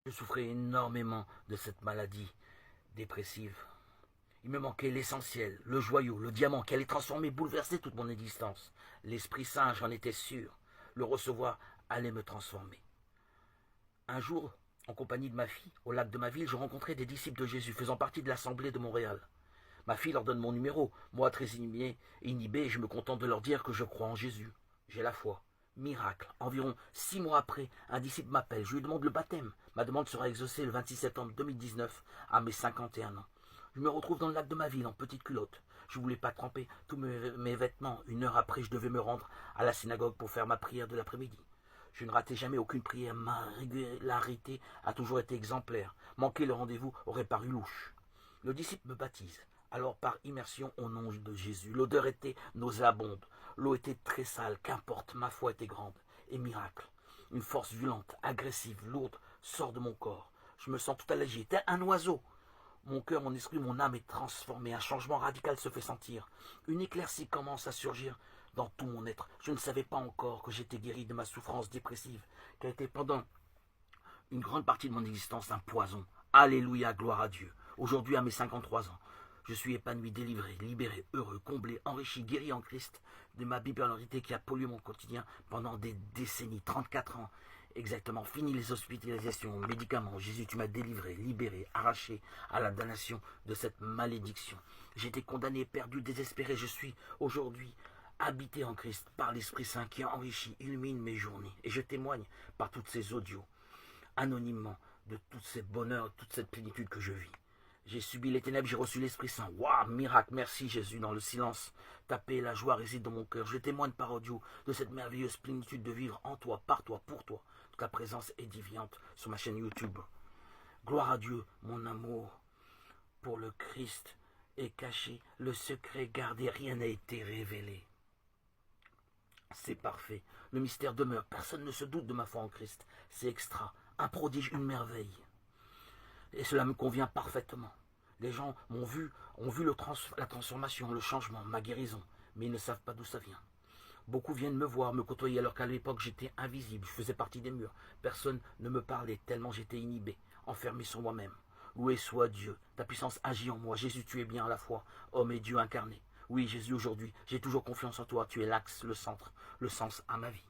Je souffrais énormément de cette maladie dépressive. Il me manquait l'essentiel, le joyau, le diamant qui allait transformer, bouleverser toute mon existence. L'Esprit Saint, j'en étais sûr. Le recevoir allait me transformer. Un jour, en compagnie de ma fille, au lac de ma ville, je rencontrais des disciples de Jésus faisant partie de l'Assemblée de Montréal. Ma fille leur donne mon numéro. Moi, très inhibé, je me contente de leur dire que je crois en Jésus. J'ai la foi. Miracle. Environ 6 mois après, un disciple m'appelle. Je lui demande le baptême. Ma demande sera exaucée le 26 septembre 2019, à mes 51 ans. Je me retrouve dans le lac de ma ville, en petite culotte. Je ne voulais pas tremper tous mes vêtements. Une heure après, je devais me rendre à la synagogue pour faire ma prière de l'après-midi. Je ne ratais jamais aucune prière. Ma régularité a toujours été exemplaire. Manquer le rendez-vous aurait paru louche. Le disciple me baptise. Alors par immersion au nom de Jésus. L'odeur était nauséabonde. L'eau était très sale. Qu'importe, ma foi était grande. Et miracle. Une force violente, agressive, lourde sort de mon corps. Je me sens tout allégé, tel un oiseau. Mon cœur, mon esprit, mon âme est transformé. Un changement radical se fait sentir. Une éclaircie commence à surgir dans tout mon être. Je ne savais pas encore que j'étais guéri de ma souffrance dépressive, qui a été pendant une grande partie de mon existence un poison. Alléluia, gloire à Dieu. Aujourd'hui, à mes 53 ans, je suis épanoui, délivré, libéré, heureux, comblé, enrichi, guéri en Christ de ma bipolarité qui a pollué mon quotidien pendant des décennies, 34 ans. Exactement, fini les hospitalisations, médicaments. Jésus, tu m'as délivré, libéré, arraché à la damnation de cette malédiction. J'étais condamné, perdu, désespéré. Je suis aujourd'hui habité en Christ par l'Esprit Saint qui enrichit, illumine mes journées. Et je témoigne par toutes ces audios, anonymement, de tous ces bonheurs, toute cette plénitude que je vis. J'ai subi les ténèbres, j'ai reçu l'Esprit Saint. Waouh, miracle, merci Jésus, dans le silence. Ta paix et la joie résident dans mon cœur. Je témoigne par audio de cette merveilleuse plénitude de vivre en toi, par toi, pour toi. Ta présence édifiante sur ma chaîne YouTube. Gloire à Dieu, mon amour pour le Christ est caché. Le secret gardé, rien n'a été révélé. C'est parfait. Le mystère demeure. Personne ne se doute de ma foi en Christ. C'est extra. Un prodige, une merveille. Et cela me convient parfaitement. Les gens ont vu la transformation, le changement, ma guérison, mais ils ne savent pas d'où ça vient. Beaucoup viennent me voir, me côtoyer, alors qu'à l'époque j'étais invisible, je faisais partie des murs. Personne ne me parlait, tellement j'étais inhibé, enfermé sur moi-même. Loué soit Dieu, ta puissance agit en moi. Jésus, tu es bien à la fois homme et Dieu incarné. Oui, Jésus, aujourd'hui, j'ai toujours confiance en toi. Tu es l'axe, le centre, le sens à ma vie.